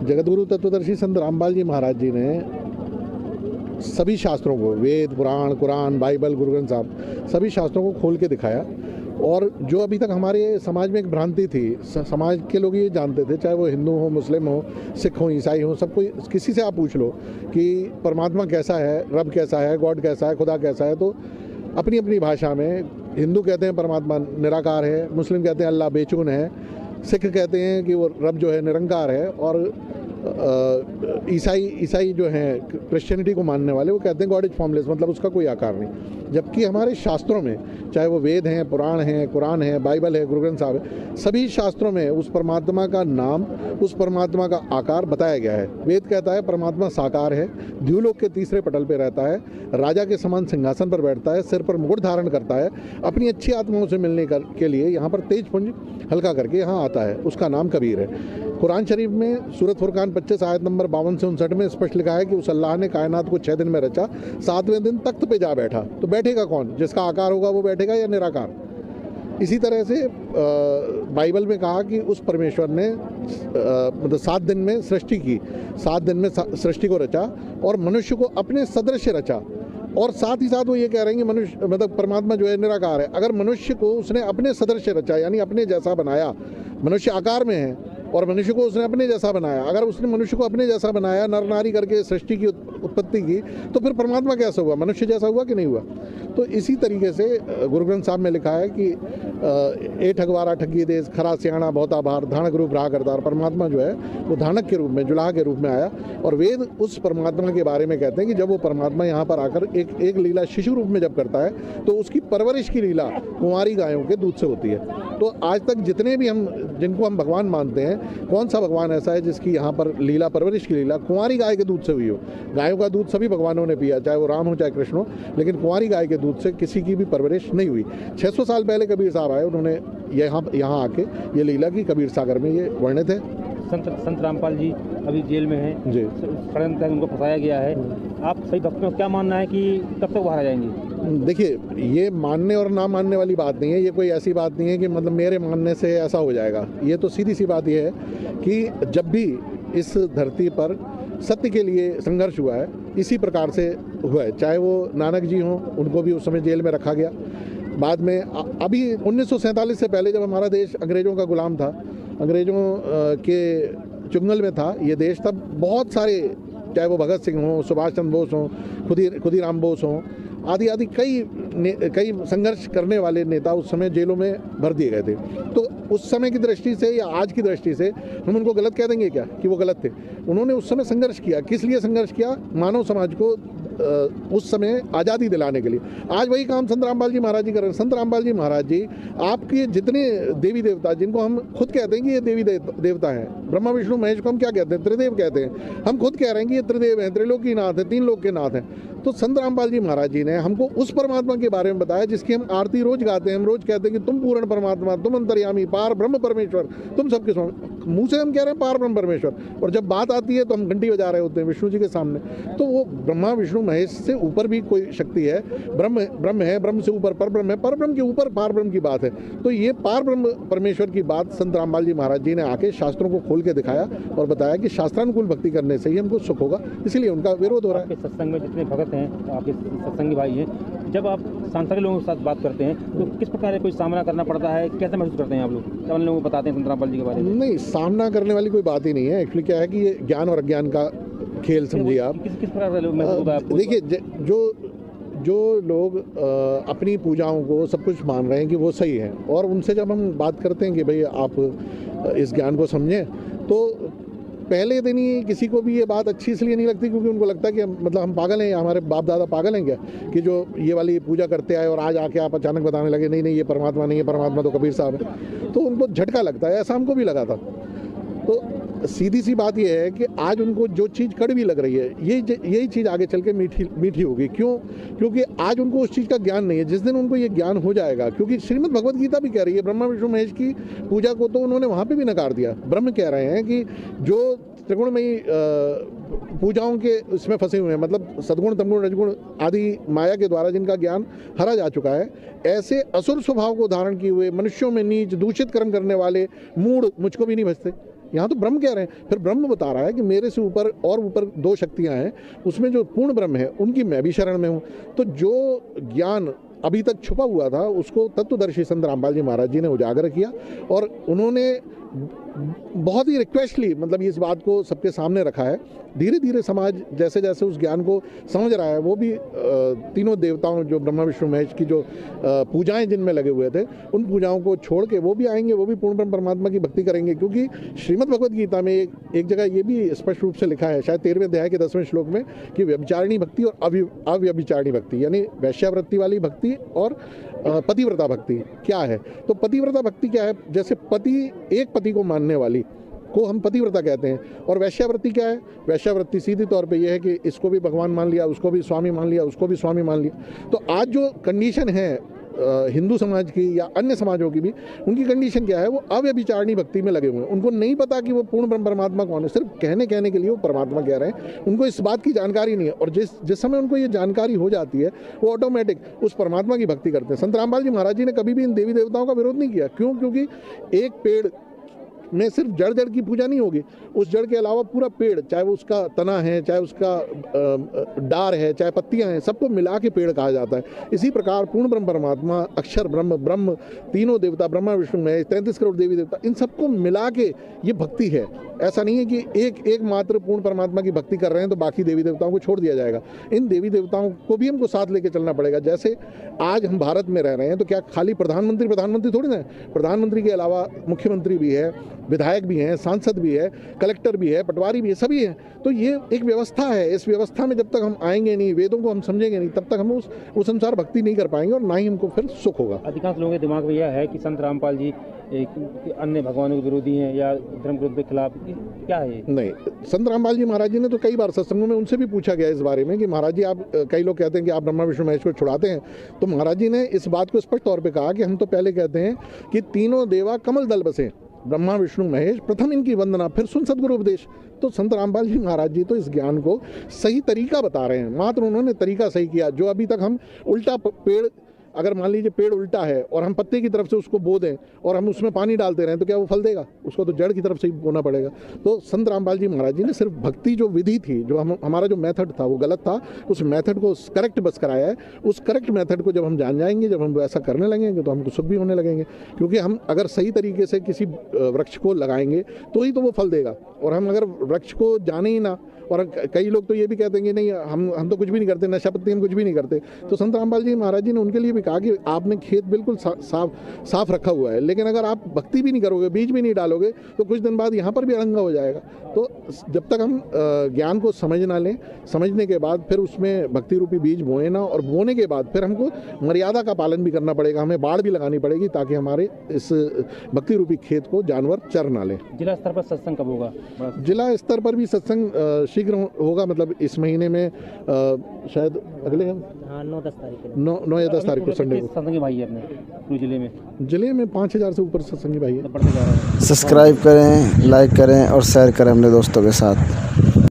जगतगुरु तत्वदर्शी संत रामपाल जी महाराज जी ने सभी शास्त्रों को, वेद, पुराण, कुरान, बाइबल, गुरु ग्रंथ साहब, सभी शास्त्रों को खोल के दिखाया। और जो अभी तक हमारे समाज में एक भ्रांति थी, समाज के लोग ये जानते थे, चाहे वो हिंदू हो, मुस्लिम हो, सिख हो, ईसाई हो, सब कोई, किसी से आप पूछ लो कि परमात्मा कैसा है, रब कैसा है, गॉड कैसा है, खुदा कैसा है, तो अपनी अपनी भाषा में हिंदू कहते हैं परमात्मा निराकार है, मुस्लिम कहते हैं अल्लाह बेचून है, सिख कहते हैं कि वो रब जो है निरंकार है, और ईसाई जो हैं, क्रिश्चियनिटी को मानने वाले, वो कहते हैं गॉड इज फॉर्मलेस, मतलब उसका कोई आकार नहीं। जबकि हमारे शास्त्रों में, चाहे वो वेद हैं, पुराण हैं, कुरान है, बाइबल है, गुरु ग्रंथ साहब है, सभी शास्त्रों में उस परमात्मा का नाम, उस परमात्मा का आकार बताया गया है। वेद कहता है परमात्मा साकार है, द्युलोक के तीसरे पटल पर रहता है, राजा के समान सिंहासन पर बैठता है, सिर पर मुकुट धारण करता है, अपनी अच्छी आत्माओं से मिलने के लिए यहाँ पर तेज पुंज हल्का करके यहाँ आता है, उसका नाम कबीर है। कुरान शरीफ में सूरत फुरकान 25 आयत नंबर 52 से 59 में स्पष्ट लिखा है कि उस अल्लाह ने कायनात को 6 दिन में रचा, 7वें दिन तख्त पे जा बैठा। तो बैठेगा कौन? जिसका आकार होगा वो बैठेगा या निराकार? इसी तरह से बाइबल में कहा कि उस परमेश्वर ने मतलब 7 दिन में सृष्टि की, 7 दिन में सृष्टि को रचा और मनुष्य को अपने सदृश रचा। और साथ ही साथ वो ये कह रहे हैं कि मनुष्य मतलब परमात्मा जो है निराकार है। अगर मनुष्य को उसने अपने सदृश रचा, यानी अपने जैसा बनाया, मनुष्य आकार में है और मनुष्य को उसने अपने जैसा बनाया, अगर उसने मनुष्य को अपने जैसा बनाया, नर नारी करके सृष्टि की उत्पत्ति की, तो फिर परमात्मा कैसा हुआ? मनुष्य जैसा हुआ कि नहीं हुआ? तो इसी तरीके से गुरु ग्रंथ साहब में लिखा है कि ए ठगवारा ठगी देश, खरा सियाणा बहुता भार, धानक रूप रहा करतार। परमात्मा जो है वो धानक के रूप में, जुलाह के रूप में आया। और वेद उस परमात्मा के बारे में कहते हैं कि जब वो परमात्मा यहाँ पर आकर एक लीला शिशु रूप में जब करता है, तो उसकी परवरिश की लीला कुंवारी गायों के दूध से होती है। तो आज तक जितने भी जिनको हम भगवान मानते हैं, कौन सा भगवान ऐसा है जिसकी यहाँ पर लीला, परवरिश की लीला कुंवारी गाय के दूध से हुई हो? गायों का दूध सभी भगवानों ने पिया, चाहे वो राम हो चाहे कृष्ण हो, लेकिन कुंवारी गाय के दूध से किसी की भी परवरिश नहीं हुई। 600 साल पहले कबीर साहब आए, उन्होंने यहाँ आके ये लीला की, कबीर सागर में ये वर्णित है। संत रामपाल जी अभी जेल में हैं जी, षड्यंत्र उनको फंसाया गया है। आप सही भक्तों का क्या मानना है कि कब तक बाहर आ जाएंगे? देखिए, ये मानने और ना मानने वाली बात नहीं है, ये कोई ऐसी बात नहीं है कि मतलब मेरे मानने से ऐसा हो जाएगा। ये तो सीधी सी बात ये है कि जब भी इस धरती पर सत्य के लिए संघर्ष हुआ है, इसी प्रकार से हुआ है। चाहे वो नानक जी हों, उनको भी उस समय जेल में रखा गया। बाद में अभी 1947 से पहले जब हमारा देश अंग्रेज़ों का गुलाम था, अंग्रेज़ों के चुंगल में था ये देश, तब बहुत सारे, चाहे वो भगत सिंह हों, सुभाष चंद्र बोस हों, खुदीराम बोस हों, आदि आदि कई संघर्ष करने वाले नेता उस समय जेलों में भर दिए गए थे। तो उस समय की दृष्टि से या आज की दृष्टि से हम उनको गलत कह देंगे क्या कि वो गलत थे? उन्होंने उस समय संघर्ष किया। किस लिए संघर्ष किया? मानव समाज को उस समय आज़ादी दिलाने के लिए। आज वही काम संत रामपाल जी महाराज जी कर रहे हैं। संत रामपाल जी महाराज जी आपके जितने देवी देवता, जिनको हम खुद कहते हैं कि ये देवी देवता हैं, ब्रह्मा विष्णु महेश को हम क्या कहते हैं? त्रिदेव कहते हैं। हम खुद कह रहे हैं कि ये त्रिदेव हैं, त्रिलोकी नाथ है, 3 लोक के नाथ हैं। तो संत रामपाल जी महाराज जी ने हमको उस परमात्मा के बारे में बताया जिसकी हम आरती रोज गाते हैं। हम रोज कहते हैं कि तुम पूर्ण परमात्मा, तुम अंतर्यामी, पार ब्रह्म परमेश्वर, तुम सबके स्वामी। मुँह से हम कह रहे हैं पार ब्रह्म परमेश्वर, और जब बात आती है तो हम घंटी बजा रहे होते हैं विष्णु जी के सामने। तो वो ब्रह्मा विष्णु महेश से ऊपर भी कोई शक्ति है, ब्रह्म है, ब्रह्म से ऊपर पर ब्रह्म है, पर ब्रह्म के ऊपर पार ब्रह्म की बात है। तो ये पार ब्रह्म परमेश्वर की बात संत रामपाल जी महाराज जी ने आके शास्त्रों को खोल के दिखाया और बताया कि शास्त्रानुकूल भक्ति करने से ही हमको सुख होगा, इसलिए उनका विरोध हो रहा है। सत्संग में जितने भगत हैं, आपके सत्संगी भाई हैं, जब आप सांसारिक लोगों के साथ बात करते हैं तो किस प्रकार कोई सामना करना पड़ता है, कैसे महसूस करते हैं आप लोग? जब लोगों को बताते हैं संत रामपाल जी के बारे में। नहीं, सामना करने वाली कोई बात ही नहीं है। एक्चुअली क्या है कि ये ज्ञान और अज्ञान का खेल समझिए आप। किस प्रकार से लोग महसूस होता है? देखिए, जो लोग अपनी पूजाओं को सब कुछ मान रहे हैं कि वो सही है, और उनसे जब हम बात करते हैं कि भाई आप इस ज्ञान को समझें, तो पहले दिन ही किसी को भी ये बात अच्छी इसलिए नहीं लगती क्योंकि उनको लगता है कि मतलब हम पागल हैं, हमारे बाप दादा पागल हैं क्या, कि जो ये वाली पूजा करते आए और आज आके आप अचानक बताने लगे नहीं नहीं ये परमात्मा नहीं है, परमात्मा तो कबीर साहब है। तो उनको झटका लगता है। ऐसा हमको भी लगा था। तो सीधी सी बात यह है कि आज उनको जो चीज़ कड़वी लग रही है, यही चीज़ आगे चल के मीठी होगी। क्यों? क्योंकि आज उनको उस चीज़ का ज्ञान नहीं है। जिस दिन उनको ये ज्ञान हो जाएगा, क्योंकि श्रीमद् भगवत गीता भी कह रही है, ब्रह्मा विष्णु महेश की पूजा को तो उन्होंने वहाँ पे भी नकार दिया। ब्रह्म कह रहे हैं कि जो त्रिगुणमयी पूजाओं के इसमें फंसे हुए हैं, मतलब सद्गुण तमगुण रजगुण आदि माया के द्वारा जिनका ज्ञान हरा जा चुका है, ऐसे असुर स्वभाव को धारण किए हुए मनुष्यों में नीच दूषित कर्म करने वाले मूढ़ मुझको भी नहीं भजते। यहाँ तो ब्रह्म कह रहे हैं। फिर ब्रह्म बता रहा है कि मेरे से ऊपर और ऊपर 2 शक्तियाँ हैं, उसमें जो पूर्ण ब्रह्म है उनकी मैं भी शरण में हूँ। तो जो ज्ञान अभी तक छुपा हुआ था उसको तत्वदर्शी संत रामपाल जी महाराज जी ने उजागर किया, और उन्होंने बहुत ही रिक्वेस्टली मतलब इस बात को सबके सामने रखा है। धीरे धीरे समाज जैसे जैसे उस ज्ञान को समझ रहा है, वो भी तीनों देवताओं जो ब्रह्मा विष्णु महेश की जो पूजाएं जिनमें लगे हुए थे, उन पूजाओं को छोड़ के वो भी आएंगे, वो भी पूर्ण ब्रह्म परमात्मा की भक्ति करेंगे। क्योंकि श्रीमद् भगवद गीता में एक जगह ये भी स्पष्ट रूप से लिखा है, शायद 13वें अध्याय के 10वें श्लोक में, कि व्यभिचारिणी भक्ति और अव्यभिचारिणी भक्ति, यानी वैश्यावृत्ति वाली भक्ति और पतिव्रता भक्ति क्या है। तो पतिव्रता भक्ति क्या है, जैसे एक पति को मानने वाली को हम पतिव्रता कहते हैं। और वैश्यावृत्ति क्या है, वैश्यावृत्ति सीधी तौर पे ये है कि इसको भी भगवान मान लिया, उसको भी स्वामी मान लिया, उसको भी स्वामी मान लिया। तो आज जो कंडीशन है हिंदू समाज की या अन्य समाजों की भी, उनकी कंडीशन क्या है, वो अव्यभिचारिणी भक्ति में लगे हुए हैं। उनको नहीं पता कि वो पूर्ण ब्रह्म परमात्मा कौन है, सिर्फ कहने के लिए वो परमात्मा कह रहे हैं, उनको इस बात की जानकारी नहीं है। और जिस समय उनको ये जानकारी हो जाती है, वो ऑटोमेटिक उस परमात्मा की भक्ति करते हैं। संत रामपाल जी महाराज जी ने कभी भी इन देवी देवताओं का विरोध नहीं किया। क्यों? क्योंकि एक पेड़ में सिर्फ जड़ की पूजा नहीं होगी, उस जड़ के अलावा पूरा पेड़, चाहे वो उसका तना है, चाहे उसका डार है, चाहे पत्तियां हैं, सबको मिला के पेड़ कहा जाता है। इसी प्रकार पूर्ण ब्रह्म परमात्मा, अक्षर ब्रह्म, तीनों देवता, ब्रह्मा विष्णु महेश, 33 करोड़ देवी देवता, इन सबको मिला के ये भक्ति है। ऐसा नहीं है कि एक मात्र पूर्ण परमात्मा की भक्ति कर रहे हैं तो बाकी देवी देवताओं को छोड़ दिया जाएगा। इन देवी देवताओं को भी हमको साथ लेके चलना पड़ेगा। जैसे आज हम भारत में रह रहे हैं तो क्या खाली प्रधानमंत्री थोड़ी ना है। प्रधानमंत्री के अलावा मुख्यमंत्री भी है, विधायक भी हैं, सांसद भी है, कलेक्टर भी है, पटवारी भी है, सभी हैं। तो ये एक व्यवस्था है। इस व्यवस्था में जब तक हम आएंगे नहीं, वेदों को हम समझेंगे नहीं, तब तक हम उस अनुसार भक्ति नहीं कर पाएंगे और ना ही हमको फिर सुख होगा। अधिकांश लोगों के दिमाग में यह है कि संत रामपाल जी अन्य भगवानों के विरोधी हैं या धर्म ग्रंथ के खिलाफ, क्या है? नहीं, संत रामपाल जी महाराज जी ने तो कई बार सत्संगों में उनसे भी पूछा गया इस बारे में कि महाराज जी आप, कई लोग कहते हैं कि आप ब्रह्मा विष्णु महेश को छुड़ाते हैं, तो महाराज जी ने इस बात को स्पष्ट तौर पर कहा कि हम तो पहले कहते हैं कि तीनों देवा कमल दल बसे, ब्रह्मा विष्णु महेश, प्रथम इनकी वंदना, फिर सुन सदगुरु उपदेश। तो संत रामपाल जी महाराज जी तो इस ज्ञान को सही तरीका बता रहे हैं, मात्र उन्होंने तरीका सही किया। जो अभी तक हम उल्टा पेड़, अगर मान लीजिए पेड़ उल्टा है और हम पत्ते की तरफ से उसको बो दें और हम उसमें पानी डालते रहें तो क्या वो फल देगा? उसको तो जड़ की तरफ से ही बोना पड़ेगा। तो संत रामपाल जी महाराज जी ने सिर्फ भक्ति जो विधि थी, जो हमारा जो मेथड था वो गलत था, उस मेथड को करेक्ट बस कराया है। उस करेक्ट मेथड को जब हम जान जाएंगे, जब हम वैसा करने लगेंगे तो हमको सुख भी होने लगेंगे। क्योंकि हम अगर सही तरीके से किसी वृक्ष को लगाएंगे तो ही तो वो फल देगा। और हम अगर वृक्ष को जाने ही ना, और कई लोग तो ये भी कहते हैं कि नहीं हम तो कुछ भी नहीं करते, नशा पत्ती हम कुछ भी नहीं करते। तो संत रामपाल जी महाराज जी ने उनके लिए भी कहा कि आपने खेत बिल्कुल साफ रखा हुआ है, लेकिन अगर आप भक्ति भी नहीं करोगे, बीज भी नहीं डालोगे, तो कुछ दिन बाद यहाँ पर भी अड़ंगा हो जाएगा। तो जब तक हम ज्ञान को समझ ना लें, समझने के बाद फिर उसमें भक्ति रूपी बीज बोए ना, और बोने के बाद फिर हमको मर्यादा का पालन भी करना पड़ेगा, हमें बाड़ भी लगानी पड़ेगी ताकि हमारे इस भक्ति रूपी खेत को जानवर चर ना लें। जिला स्तर पर सत्संग कब होगा? जिला स्तर पर भी सत्संग शीघ्र होगा, मतलब इस महीने में शायद अगले 9-10 तारीख को, 9 या 10 तारीख को संडे को। सत्संगी भाई है अपने जिले में 5000 से ऊपर सत्संगी भाई है। सब्सक्राइब करें, लाइक करें और शेयर करें अपने दोस्तों के साथ।